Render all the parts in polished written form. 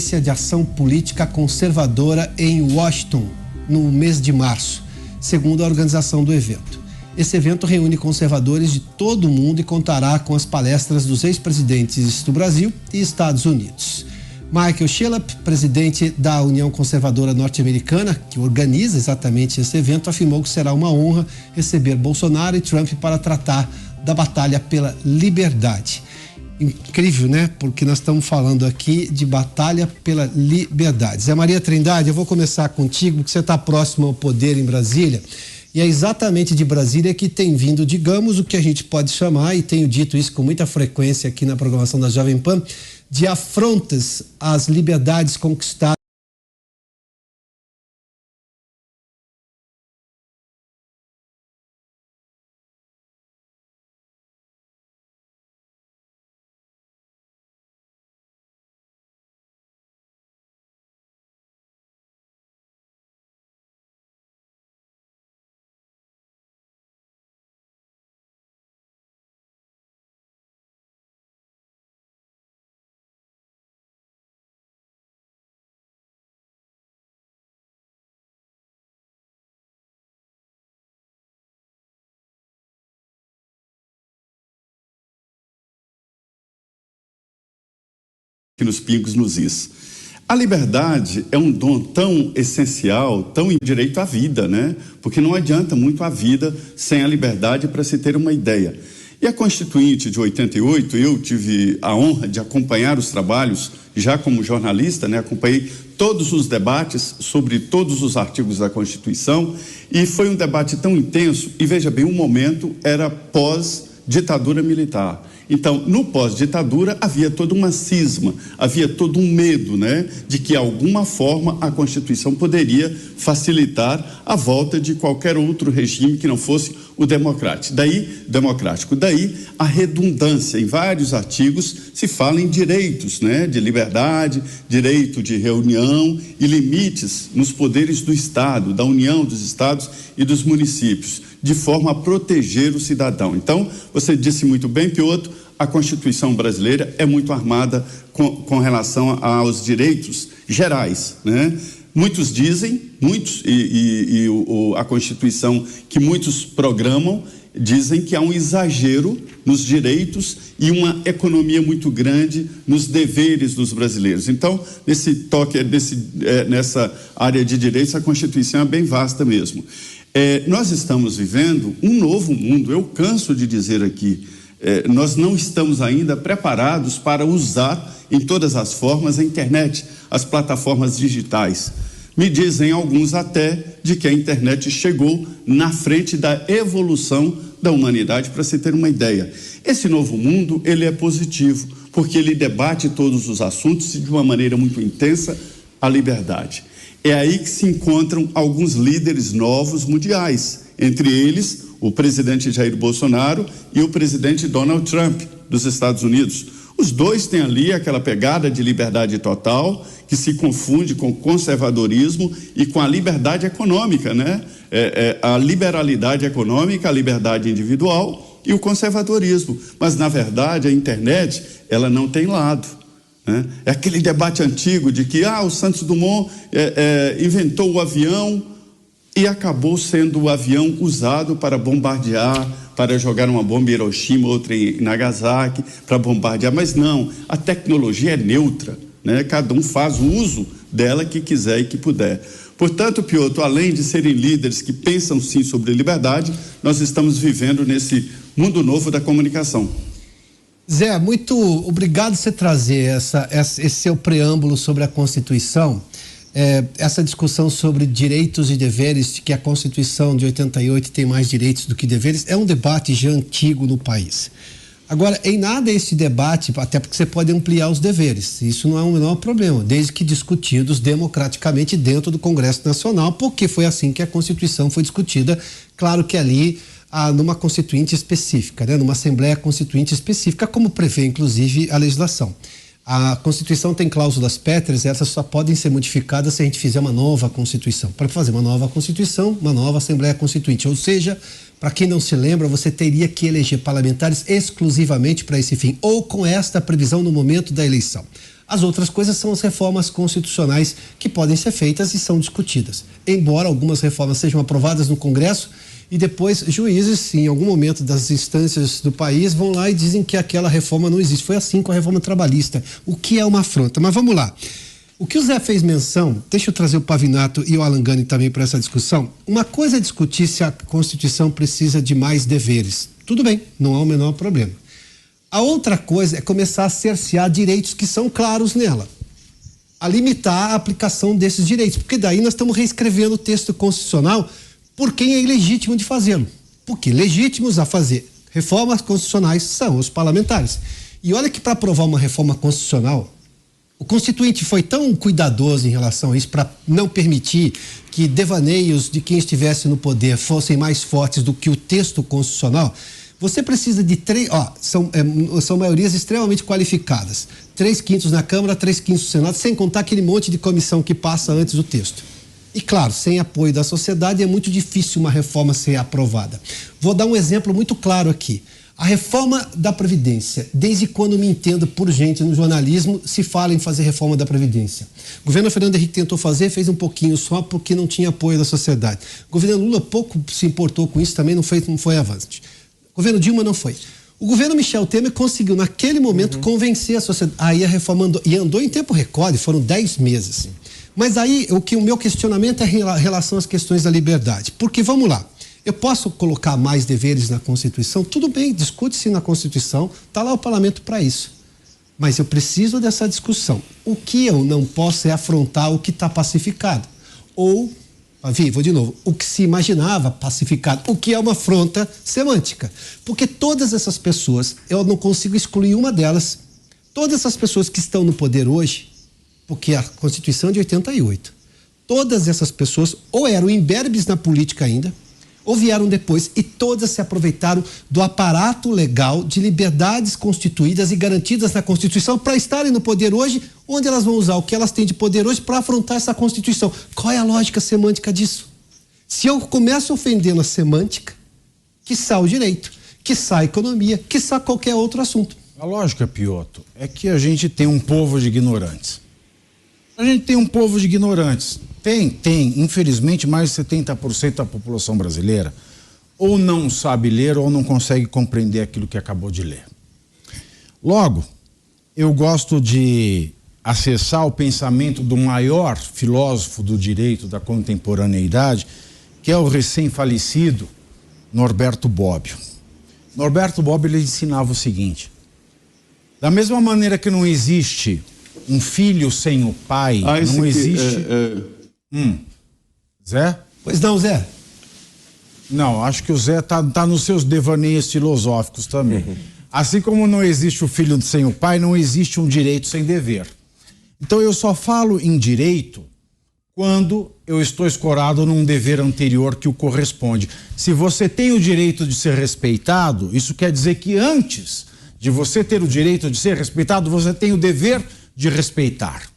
Conferência de Ação Política Conservadora em Washington, no mês de março, segundo a organização do evento. Esse evento reúne conservadores de todo o mundo e contará com as palestras dos ex-presidentes do Brasil e Estados Unidos. Michael Schillep, presidente da União Conservadora Norte-Americana, que organiza exatamente esse evento, afirmou que será uma honra receber Bolsonaro e Trump para tratar da batalha pela liberdade. Incrível, né? Porque nós estamos falando aqui de batalha pela liberdade. Zé Maria Trindade, eu vou começar contigo, porque você está próximo ao poder em Brasília. E é exatamente de Brasília que tem vindo, digamos, o que a gente pode chamar, e tenho dito isso com muita frequência aqui na programação da Jovem Pan, de afrontas às liberdades conquistadas. Nos pingos nos is. A liberdade é um dom tão essencial, tão em direito à vida, né? Porque não adianta muito a vida sem a liberdade, para se ter uma ideia. E a Constituinte de 88, eu tive a honra de acompanhar os trabalhos, já como jornalista, né? Acompanhei todos os debates sobre todos os artigos da Constituição, e foi um debate tão intenso, e veja bem, o momento era pós-ditadura militar. Então, no pós-ditadura, havia toda uma cisma, havia todo um medo, né, de que, de alguma forma, a Constituição poderia facilitar a volta de qualquer outro regime que não fosse o democrático. Daí a redundância. Em vários artigos se fala em direitos, né, de liberdade, direito de reunião e limites nos poderes do Estado, da União dos Estados e dos municípios, de forma a proteger o cidadão. Então, você disse muito bem, Piotr, a Constituição brasileira é muito armada com relação aos direitos gerais, né? Muitos dizem, a Constituição que muitos programam, dizem que há um exagero nos direitos e uma economia muito grande nos deveres dos brasileiros. Então, nessa área de direitos, a Constituição é bem vasta mesmo. Nós estamos vivendo um novo mundo. Eu canso de dizer aqui, nós não estamos ainda preparados para usar em todas as formas a internet, as plataformas digitais. Me dizem alguns até de que a internet chegou na frente da evolução da humanidade, para se ter uma ideia. Esse novo mundo, ele é positivo, porque ele debate todos os assuntos e de uma maneira muito intensa a liberdade. É aí que se encontram alguns líderes novos mundiais, entre eles o presidente Jair Bolsonaro e o presidente Donald Trump dos Estados Unidos. Os dois têm ali aquela pegada de liberdade total que se confunde com o conservadorismo e com a liberdade econômica, né? A liberalidade econômica, a liberdade individual e o conservadorismo. Mas, na verdade, a internet, ela não tem lado. É aquele debate antigo de que o Santos Dumont inventou o avião e acabou sendo o avião usado para bombardear, para jogar uma bomba em Hiroshima, outra em Nagasaki, para bombardear. Mas não, a tecnologia é neutra, né? Cada um faz o uso dela que quiser e que puder. Portanto, Piotr, além de serem líderes que pensam sim sobre liberdade, nós estamos vivendo nesse mundo novo da comunicação. Zé, muito obrigado por você trazer esse seu preâmbulo sobre a Constituição, essa discussão sobre direitos e deveres, de que a Constituição de 88 tem mais direitos do que deveres, é um debate já antigo no país. Agora, em nada esse debate, até porque você pode ampliar os deveres, isso não é um menor problema, desde que discutidos democraticamente dentro do Congresso Nacional, porque foi assim que a Constituição foi discutida, claro que ali numa constituinte específica, né? Numa Assembleia Constituinte específica, como prevê, inclusive, a legislação. A Constituição tem cláusulas pétreas, essas só podem ser modificadas se a gente fizer uma nova Constituição. Para fazer uma nova Constituição, uma nova Assembleia Constituinte. Ou seja, para quem não se lembra, você teria que eleger parlamentares exclusivamente para esse fim, ou com esta previsão no momento da eleição. As outras coisas são as reformas constitucionais que podem ser feitas e são discutidas. Embora algumas reformas sejam aprovadas no Congresso e depois juízes, em algum momento das instâncias do país, vão lá e dizem que aquela reforma não existe. Foi assim com a reforma trabalhista, o que é uma afronta. Mas vamos lá. O que o Zé fez menção, deixa eu trazer o Pavinato e o Alan Gani também para essa discussão. Uma coisa é discutir se a Constituição precisa de mais deveres. Tudo bem, não há o menor problema. A outra coisa é começar a cercear direitos que são claros nela, a limitar a aplicação desses direitos, porque daí nós estamos reescrevendo o texto constitucional por quem é ilegítimo de fazê-lo, porque legítimos a fazer reformas constitucionais são os parlamentares. E olha que para aprovar uma reforma constitucional, o Constituinte foi tão cuidadoso em relação a isso para não permitir que devaneios de quem estivesse no poder fossem mais fortes do que o texto constitucional. Você precisa de são maiorias extremamente qualificadas. 3/5 na Câmara, 3/5 no Senado, sem contar aquele monte de comissão que passa antes do texto. E claro, sem apoio da sociedade é muito difícil uma reforma ser aprovada. Vou dar um exemplo muito claro aqui. A reforma da Previdência, desde quando me entendo por gente no jornalismo, se fala em fazer reforma da Previdência. O governo Fernando Henrique tentou fazer, fez um pouquinho só porque não tinha apoio da sociedade. O governo Lula pouco se importou com isso, também não foi avante. O governo Dilma não foi. O governo Michel Temer conseguiu, naquele momento, convencer a sociedade. Aí a reforma andou em tempo recorde, foram 10 meses. Mas aí o meu questionamento é em relação às questões da liberdade. Porque, vamos lá, eu posso colocar mais deveres na Constituição? Tudo bem, discute-se na Constituição, está lá o parlamento para isso. Mas eu preciso dessa discussão. O que eu não posso é afrontar o que está pacificado. Ou, vou de novo, o que se imaginava pacificado, o que é uma afronta semântica. Porque todas essas pessoas, eu não consigo excluir uma delas, todas essas pessoas que estão no poder hoje, porque a Constituição é de 88, todas essas pessoas ou eram imberbes na política ainda, ou vieram depois e todas se aproveitaram do aparato legal de liberdades constituídas e garantidas na Constituição para estarem no poder hoje, onde elas vão usar o que elas têm de poder hoje para afrontar essa Constituição. Qual é a lógica semântica disso? Se eu começo ofendendo a semântica, quiçá o direito, quiçá a economia, quiçá qualquer outro assunto. A lógica, Piotto, é que a gente tem um povo de ignorantes. A gente tem um povo de ignorantes. Tem, infelizmente, mais de 70% da população brasileira ou não sabe ler ou não consegue compreender aquilo que acabou de ler. Logo, eu gosto de acessar o pensamento do maior filósofo do direito da contemporaneidade, que é o recém-falecido Norberto Bobbio. Norberto Bobbio, ele ensinava o seguinte: da mesma maneira que não existe um filho sem o pai, não existe... Zé? Pois não, Zé. Não, acho que o Zé tá nos seus devaneios filosóficos também. Assim como não existe o filho sem o pai, não existe um direito sem dever. Então eu só falo em direito quando eu estou escorado num dever anterior que o corresponde. Se você tem o direito de ser respeitado, isso quer dizer que antes de você ter o direito de ser respeitado, você tem o dever de respeitar.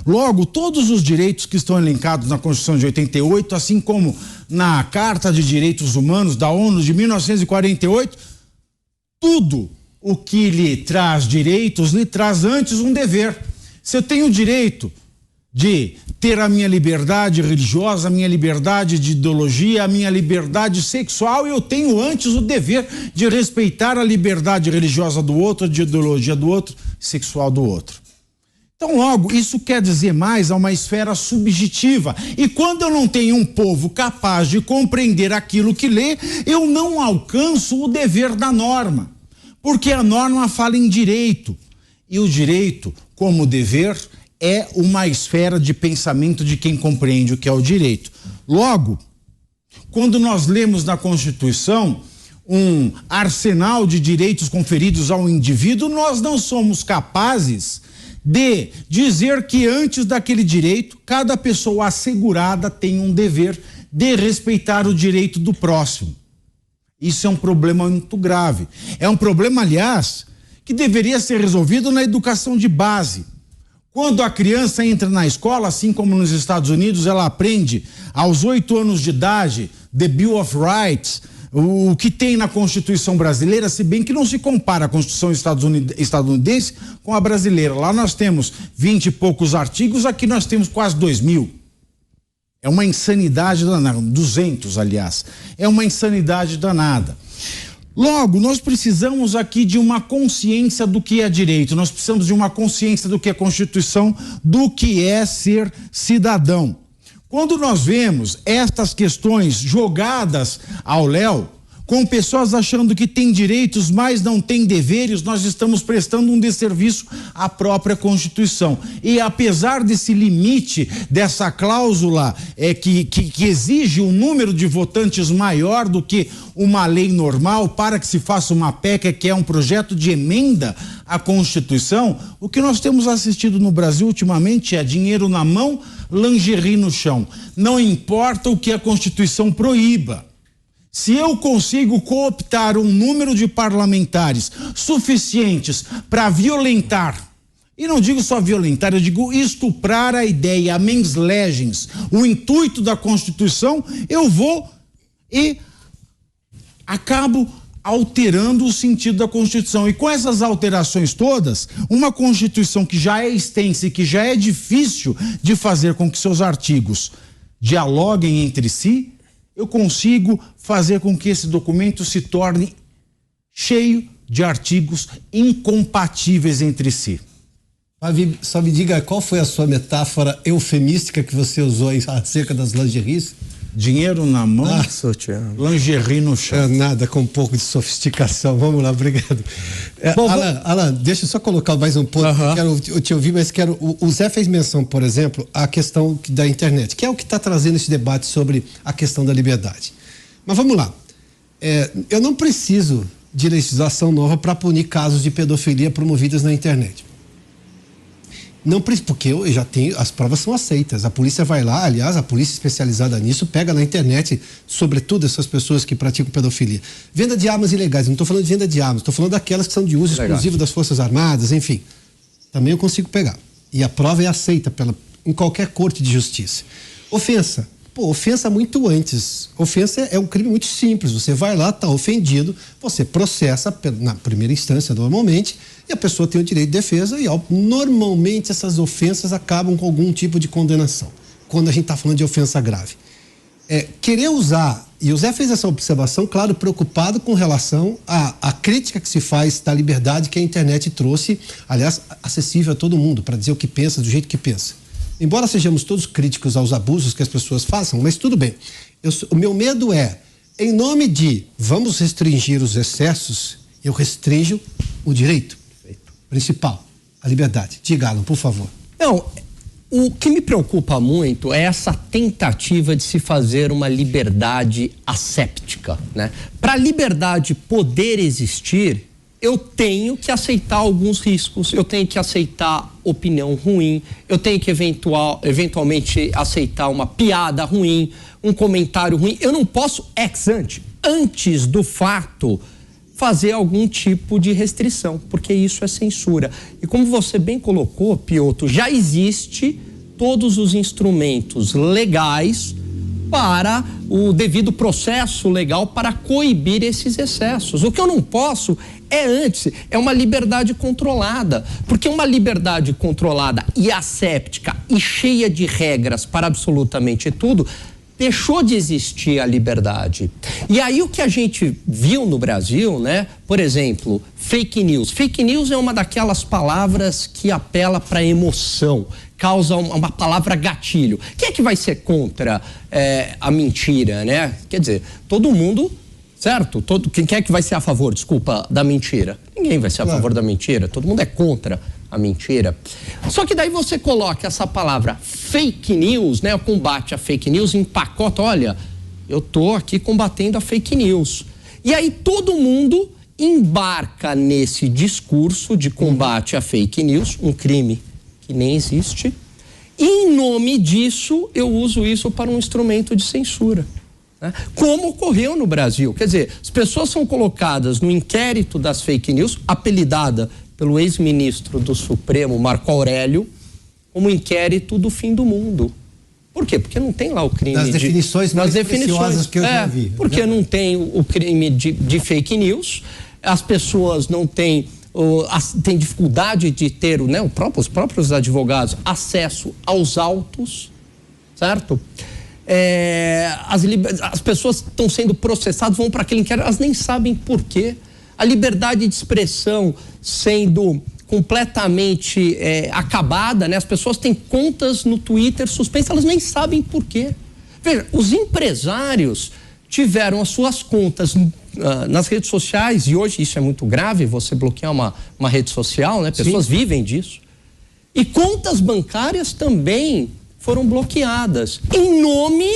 Logo, todos os direitos que estão elencados na Constituição de 88, assim como na Carta de Direitos Humanos da ONU de 1948, tudo o que lhe traz direitos, lhe traz antes um dever. Se eu tenho o direito de ter a minha liberdade religiosa, a minha liberdade de ideologia, a minha liberdade sexual, eu tenho antes o dever de respeitar a liberdade religiosa do outro, de ideologia do outro, sexual do outro. Então, logo, isso quer dizer mais a uma esfera subjetiva. E quando eu não tenho um povo capaz de compreender aquilo que lê, eu não alcanço o dever da norma. Porque a norma fala em direito. E o direito, como dever, é uma esfera de pensamento de quem compreende o que é o direito. Logo, quando nós lemos na Constituição um arsenal de direitos conferidos ao indivíduo, nós não somos capazes de dizer que antes daquele direito, cada pessoa assegurada tem um dever de respeitar o direito do próximo. Isso é um problema muito grave. É um problema, aliás, que deveria ser resolvido na educação de base. Quando a criança entra na escola, assim como nos Estados Unidos, ela aprende aos 8 anos de idade, the Bill of Rights, o que tem na Constituição brasileira, se bem que não se compara a Constituição estadunidense com a brasileira. Lá nós temos 20 e poucos artigos, aqui nós temos quase 2.000. É uma insanidade danada, 200, aliás. É uma insanidade danada. Logo, nós precisamos aqui de uma consciência do que é direito, nós precisamos de uma consciência do que é Constituição, do que é ser cidadão. Quando nós vemos estas questões jogadas ao léu, com pessoas achando que têm direitos, mas não têm deveres, nós estamos prestando um desserviço à própria Constituição. E apesar desse limite, dessa cláusula que exige um número de votantes maior do que uma lei normal para que se faça uma PEC, que é um projeto de emenda à Constituição, o que nós temos assistido no Brasil ultimamente é dinheiro na mão, lingerie no chão. Não importa o que a Constituição proíba. Se eu consigo cooptar um número de parlamentares suficientes para violentar, e não digo só violentar, eu digo estuprar a ideia, a mens legens, o intuito da Constituição, eu vou e acabo alterando o sentido da Constituição. E com essas alterações todas, uma Constituição que já é extensa e que já é difícil de fazer com que seus artigos dialoguem entre si, eu consigo fazer com que esse documento se torne cheio de artigos incompatíveis entre si. Só me diga qual foi a sua metáfora eufemística que você usou acerca das lingeries? Dinheiro na mão, lingerie no chão. Nada, com um pouco de sofisticação. Vamos lá, obrigado. Alan, deixa eu só colocar mais um ponto. Quero te ouvir, mas quero. O Zé fez menção, por exemplo, à questão da internet, que é o que está trazendo esse debate sobre a questão da liberdade. Mas vamos lá. Eu não preciso de legislação nova para punir casos de pedofilia promovidas na internet. Não, porque eu já tenho, as provas são aceitas. A polícia vai lá, aliás, a polícia especializada nisso pega na internet, sobretudo essas pessoas que praticam pedofilia. Venda de armas ilegais, não estou falando de venda de armas, estou falando daquelas que são de uso exclusivo das Forças Armadas, enfim. Também eu consigo pegar. E a prova é aceita em qualquer corte de justiça. Ofensa. Ofensa muito antes. Ofensa é um crime muito simples. Você vai lá, está ofendido, você processa na primeira instância normalmente, e a pessoa tem o direito de defesa e normalmente essas ofensas acabam com algum tipo de condenação, quando a gente está falando de ofensa grave. Querer usar, e o Zé fez essa observação, claro, preocupado com relação à crítica que se faz da liberdade que a internet trouxe, aliás, acessível a todo mundo, para dizer o que pensa, do jeito que pensa. Embora sejamos todos críticos aos abusos que as pessoas façam, mas tudo bem. O meu medo é, em nome de vamos restringir os excessos, eu restringo o direito principal, a liberdade. Diga, Alan, por favor. Não, o que me preocupa muito é essa tentativa de se fazer uma liberdade asséptica, né? Para a liberdade poder existir, eu tenho que aceitar alguns riscos, eu tenho que aceitar opinião ruim, eu tenho que eventualmente aceitar uma piada ruim, um comentário ruim. Eu não posso, antes do fato, fazer algum tipo de restrição, porque isso é censura. E como você bem colocou, Piotr, já existe todos os instrumentos legais para o devido processo legal para coibir esses excessos. O que eu não posso é uma liberdade controlada, porque uma liberdade controlada e asséptica e cheia de regras para absolutamente tudo, deixou de existir a liberdade. E aí o que a gente viu no Brasil, né? Por exemplo, fake news. Fake news é uma daquelas palavras que apela para emoção, causa uma palavra gatilho. Quem é que vai ser contra a mentira, né? Quer dizer, todo mundo, certo? Quem é que vai ser a favor, da mentira? Ninguém vai ser a favor da mentira, todo mundo é contra a mentira. Só que daí você coloca essa palavra fake news, né? O combate à fake news, empacota, olha, eu tô aqui combatendo a fake news. E aí todo mundo embarca nesse discurso de combate à fake news, um crime que nem existe, e em nome disso eu uso isso para um instrumento de censura, né? Como ocorreu no Brasil. Quer dizer, as pessoas são colocadas no inquérito das fake news, apelidada pelo ex-ministro do Supremo, Marco Aurélio, como inquérito do fim do mundo. Por quê? Porque não tem lá o crime nas definições mais preciosas que eu já vi. Porque não tem o crime de fake news, as pessoas não têm... tem dificuldade de ter, né, os próprios advogados, acesso aos autos, certo? As pessoas estão sendo processadas, vão para aquele inquérito, elas nem sabem por quê. A liberdade de expressão sendo completamente acabada, né? As pessoas têm contas no Twitter suspensas, elas nem sabem por quê. Veja, os empresários tiveram as suas contas nas redes sociais, e hoje isso é muito grave, você bloquear uma rede social, né? Pessoas vivem disso. E contas bancárias também foram bloqueadas, em nome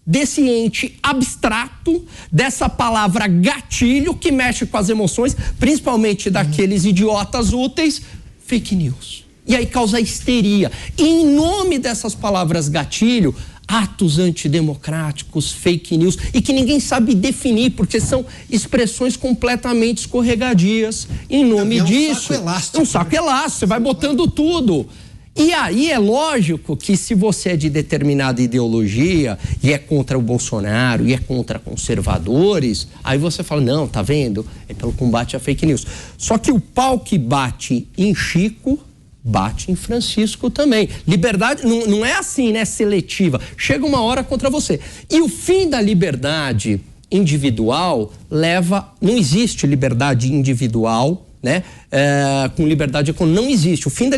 desse ente abstrato, dessa palavra gatilho que mexe com as emoções, principalmente daqueles idiotas úteis, fake news. E aí causa histeria. E em nome dessas palavras gatilho, atos antidemocráticos, fake news, e que ninguém sabe definir, porque são expressões completamente escorregadias. Em nome disso, é um saco elástico, você vai botando tudo. E aí é lógico que se você é de determinada ideologia e é contra o Bolsonaro e é contra conservadores, aí você fala, não, tá vendo? É pelo combate à fake news. Só que o pau que bate em Chico, bate em Francisco também. Liberdade não é assim, né? Seletiva. Chega uma hora contra você. E o fim da liberdade individual não existe liberdade individual, né? Com liberdade econômica, não existe. O fim da